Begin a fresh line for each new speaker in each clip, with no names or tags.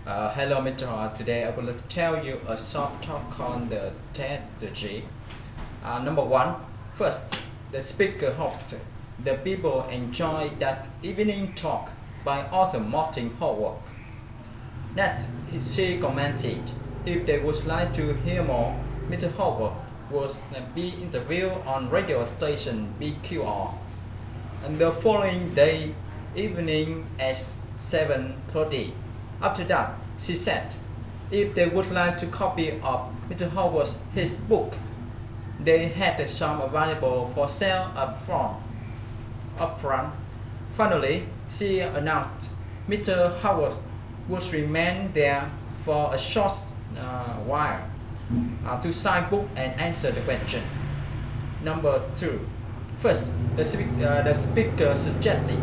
Hello, Mr. Hart. Today I would like to tell you a short talk on the strategy. Number one, first, the speaker hoped the people enjoy that evening talk by author Martin Howard. Next, she commented, if they would like to hear more, Mr. Howard would be interviewed on radio station BQR. And the following day evening at 7:30. After that, she said, if they would like to copy of Mr. Howard's his book, they had some available for sale up front. Finally, she announced Mr. Howard would remain there for a short while to sign book and answer the question. Number two. First, the speaker suggested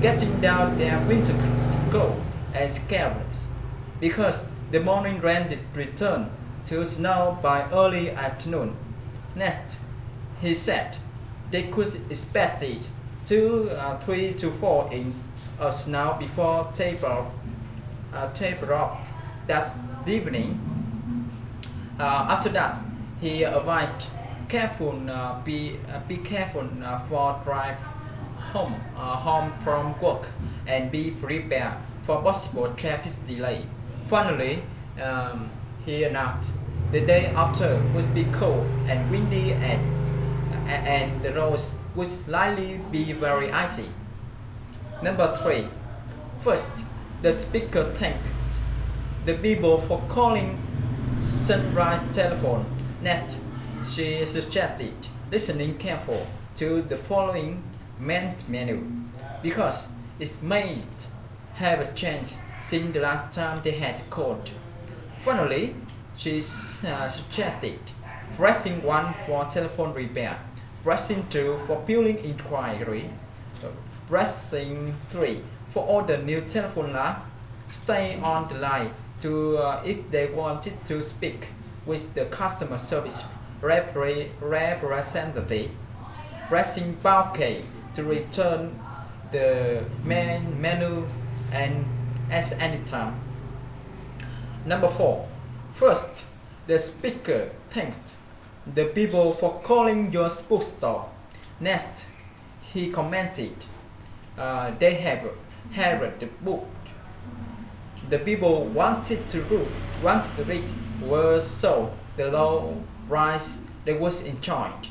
getting down their winter coat and scarves because the morning rain did return to snow by early afternoon. Next, he said they could expect it to 3 to 4 inches of snow before taper off that evening. After that, he advised be careful for drive home from work and be prepared for possible traffic delay. Finally, he announced the day after would be cold and windy and the roads would likely be very icy. Number three. First, the speaker thanked the people for calling Sunrise Telephone. Next, she suggested listening careful to the following main menu because it might have changed since the last time they had called. Finally, she suggested pressing 1 for telephone repair, pressing 2 for billing inquiry, pressing 3 for order new telephone line, stay on the line to if they wanted to speak with the customer service representative, pressing pound key to return the main menu and at any time. Number four. First, the speaker thanked the people for calling your bookstore. Next, he commented they have read the book the people wanted to read was so the low price they was enjoyed.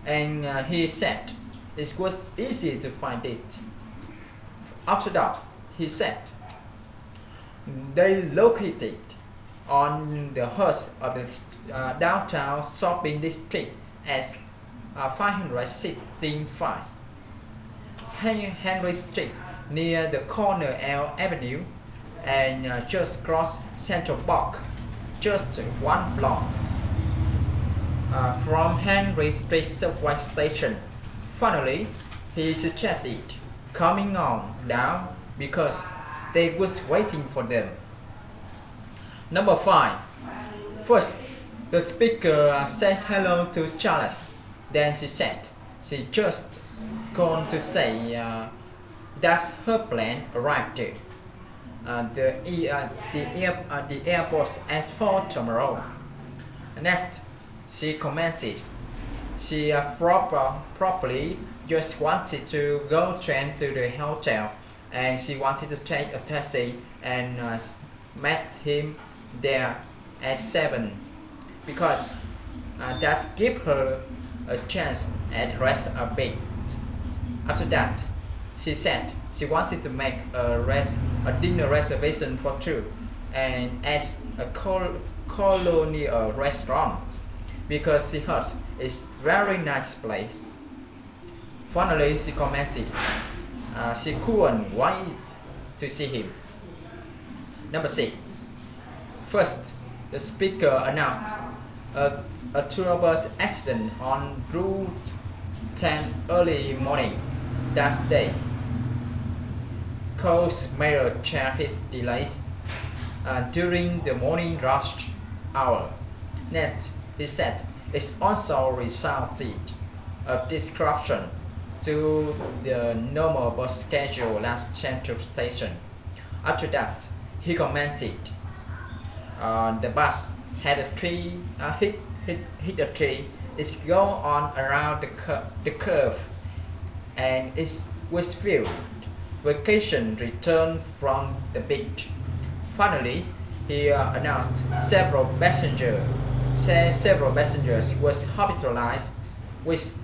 And he said it was easy to find it. After that, he said they located on the heart of the downtown shopping district as 565 Henry Street near the corner L Avenue and just cross Central Park, just one block from Henry Street subway station. Finally, he suggested coming on down because they was waiting for them. Number five. First, the speaker said hello to Charles. Then she said she just called to say that her plane arrived. The airport as for tomorrow. Next, she commented she probably just wanted to go train to the hotel and she wanted to take a taxi and met him there at 7 because that give her a chance at rest a bit. After that, she said she wanted to make a dinner reservation for two and at a colonial restaurant because she heard it's very nice place. Finally, she commented she couldn't wait to see him. Number 6. First, the speaker announced a tour bus accident on Route 10 early morning that day caused major traffic delays during the morning rush hour. Next, he said it also resulted a disruption to the normal bus schedule at Central Station. After that, he commented, the bus had a tree, hit a tree. It's go on around the curve, and it was filled. Vacation returned from the beach. Finally, he announced several passengers was hospitalized with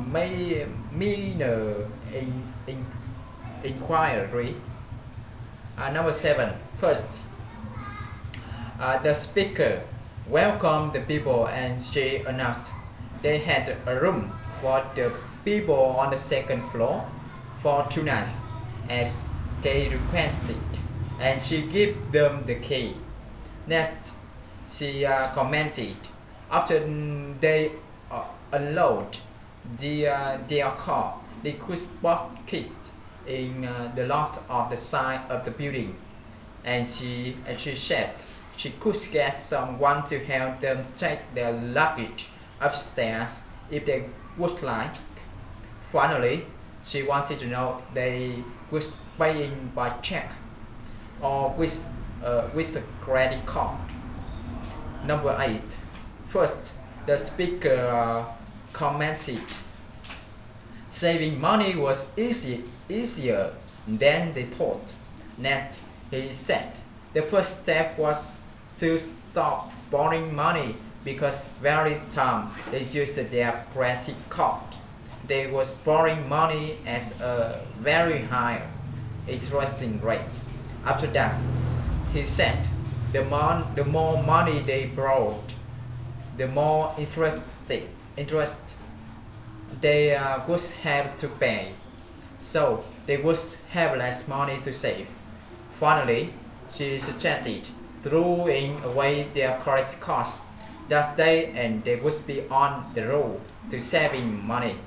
minor inquiry. Number 7. First, the speaker welcomed the people and she announced they had a room for the people on the second floor for 2 nights as they requested, and she gave them the key. Next, she commented after they unload their car, they could spot kids in the loft of the side of the building, and she said she could get someone to help them take their luggage upstairs if they would like. Finally, she wanted to know they was paying by check or with the credit card. Number 8. First, the speaker commented, saving money was easier than they thought. Next, he said the first step was to stop borrowing money because every time they used their credit card, they was borrowing money at a very high interesting rate. After that, he said the more money they borrowed, the more interest they would have to pay, so they would have less money to save. Finally, she suggested throwing away their credit cards that day, and they would be on the road to saving money.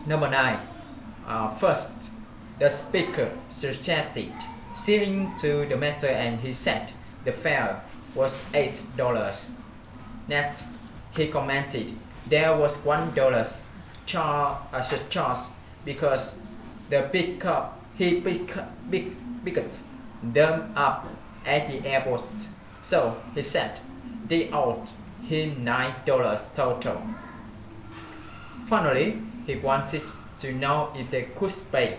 Number 9. First, the speaker suggested sealing to the matter, and he said the fare was $8. Next, he commented there was $1 charge because the he picked them up at the airport. So he said they owed him $9 total. Finally, he wanted to know if they could pay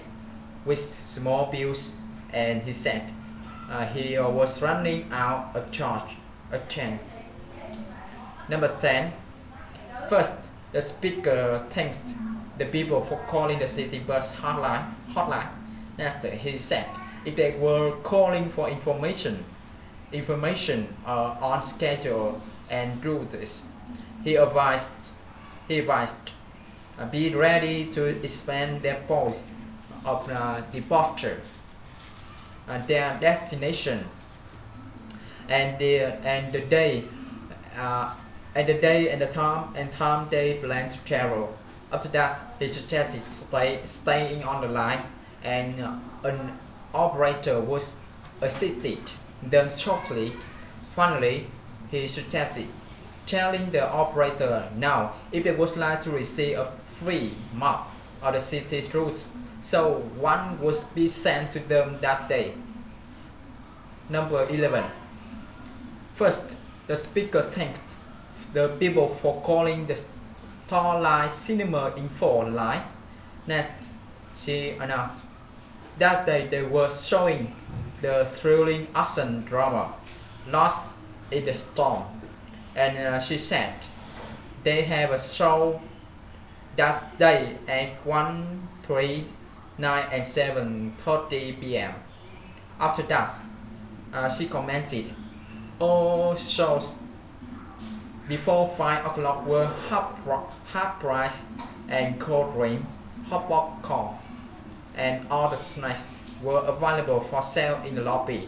with small bills, and he said he was running out of change. Number 10. First, the speaker thanked the people for calling the city bus hotline. Next, he said if they were calling for information on schedule and routes, he advised be ready to expand their post of departure, their destination, and the day and the time they plan to travel. After that, he suggested staying on the line, and an operator was assisted them shortly. Finally, he suggested telling the operator now if they would like to receive a free map of the city's routes, so one would be sent to them that day. Number 11. First, the speaker thanked the people for calling the Starlight Cinema Info line. Next, she announced that day they were showing the thrilling action drama Lost in the Storm, and she said they have a show that day at 1, 3, 9 and 7:30 p.m. After that, she commented all shows before 5 o'clock were half price, and cold drink, hot popcorn, and all the snacks were available for sale in the lobby.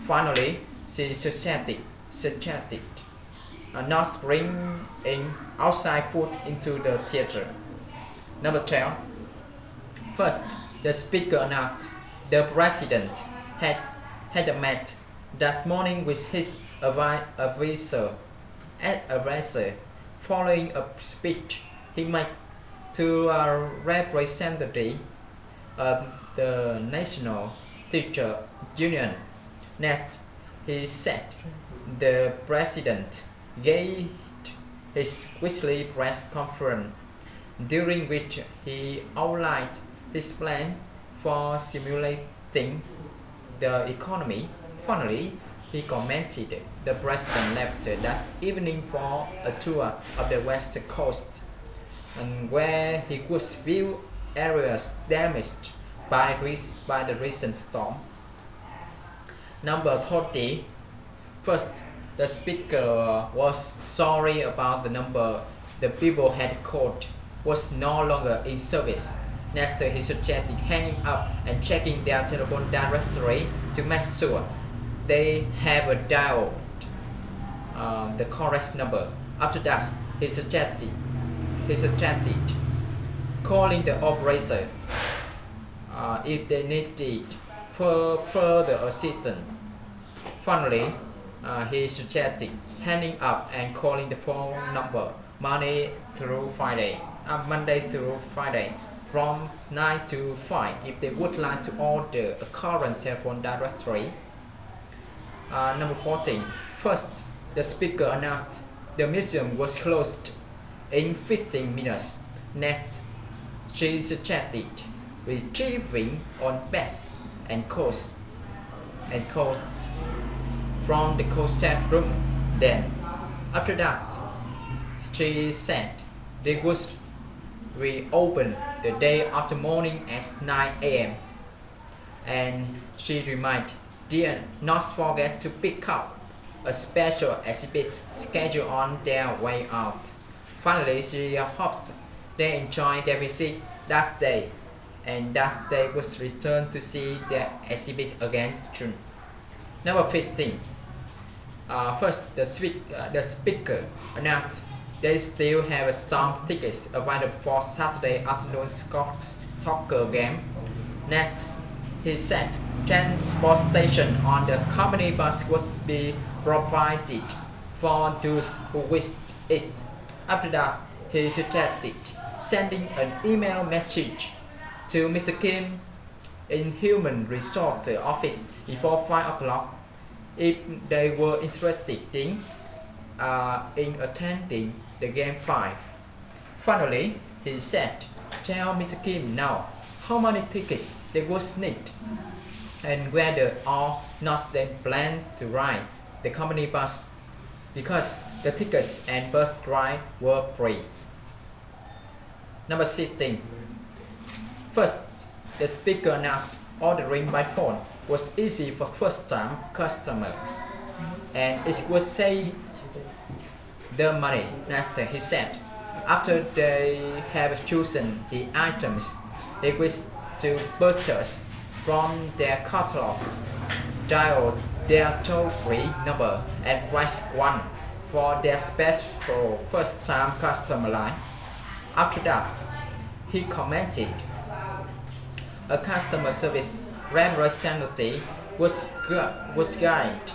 Finally, she suggested not bringing outside food into the theater. Number 12. First, the speaker announced the president had met that morning with his advisor following a speech he made to a representative of the National Union. Next, he said the president gave his weekly press conference, during which he outlined his plan for stimulating the economy. Finally, he commented the president left that evening for a tour of the west coast, and where he could view areas damaged by the recent storm. Number 30. First, the speaker was sorry about the number the people had called was no longer in service. Next, he suggested hanging up and checking their telephone directory to make sure they have a dialed the correct number. After that, he suggested calling the operator if they needed further assistance. Finally, he suggested hanging up and calling the phone number Monday through Friday from 9 to 5 if they would like to order a current telephone directory. Number 14. First, the speaker announced the museum was closed in 15 minutes. Next, she suggested retrieving on beds and coats from the coast chat room. Then, after that, she said they would reopen the day after morning at 9 a.m. And she reminded them not forget to pick up a special exhibit scheduled on their way out. Finally, she hoped they enjoyed their visit that day, and that they would return to see their exhibit again soon. Number 15. First, the speaker announced they still have some tickets available for Saturday afternoon soccer game. Next, he said transport station on the company bus would be provided for those who wished it. After that, he suggested sending an email message to Mr. Kim in Human Resource Office before 5 o'clock if they were interested in attending the game 5. Finally, he said, tell Mr. Kim now how many tickets they would need and whether or not they plan to ride the company bus, because the tickets and bus ride were free. Number 16. First, the speaker announced ordering by phone was easy for first-time customers, and it would save the money. Next, he said, after they have chosen the items they wish to purchase from their catalog, dial their toll-free number and press 1 for their special first-time customer line. After that, he commented, a customer service representative was guide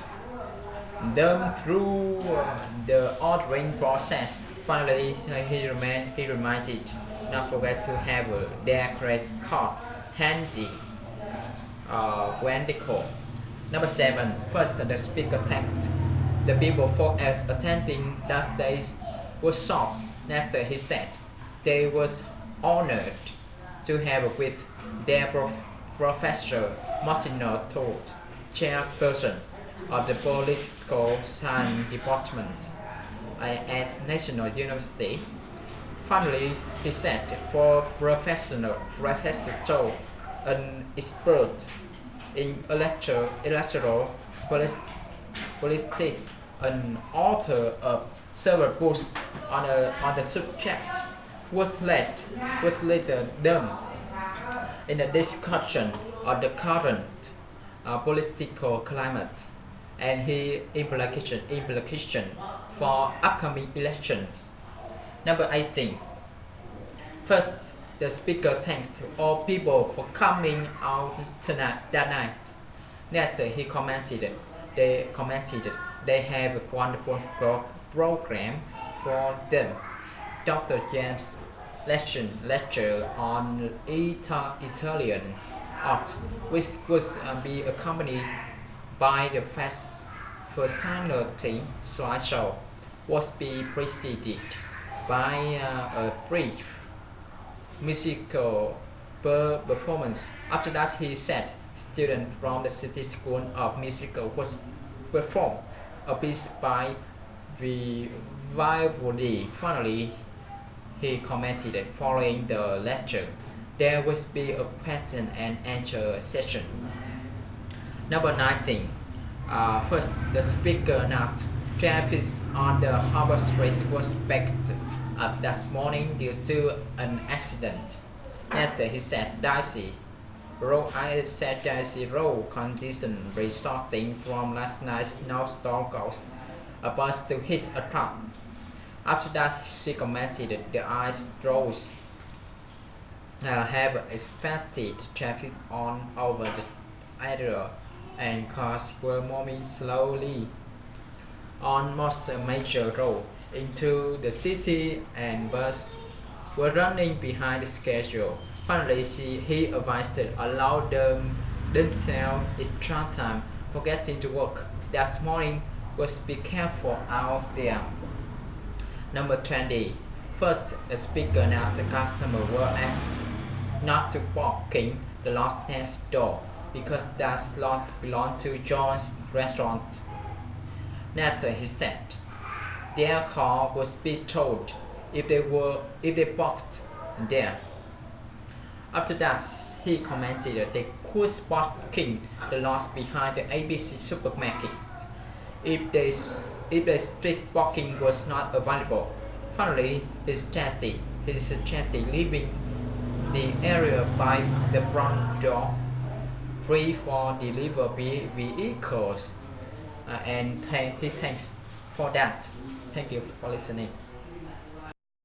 them through the ordering process. Finally, he reminded not forget to have their credit card handy when they call. Number 7. First, the speaker thanked the people for attending that day's workshop. Next, he said they was honored to have with their Professor Martino Todd, chairperson of the Political Science Department at National University. Finally, he said for Professor Todd, an expert in electoral politics, an author of several books on the subject, was led them in a discussion of the current political climate and his implication for upcoming elections. Number 18. First, the speaker thanked all people for coming out that night. Next, he commented they have a wonderful program for them. Dr. James lecture on Italian art, which would be accompanied by the fascinating slideshow, was be preceded by a brief musical performance. After that, he said students from the City School of Musical would perform a piece by Vivaldi. Finally, he commented following the lecture, there will be a question and answer session. Number 19. First, the speaker announced traffic on the Harbour Street was backed up this morning due to an accident. Next, he said Daisy road condition resulting from last night's snowstorm caused a bus to hit a truck. After that, she commented the ice roads have expected traffic on over the area and cars were moving slowly on most major roads into the city and buses were running behind the schedule. Finally, he advised to allow themselves extra time for getting to work that morning was be careful out there. Number 20. First, the speaker announced the customer were asked not to walk in the lot next door because that lot belonged to John's restaurant. Next, he said their car was be towed if they parked there. After that, he commented that they could spot the lots behind the ABC supermarket if the street parking was not available. Finally, he suggested leaving the area by the front door free for delivery vehicles, and he thanks for that. Thank you for listening.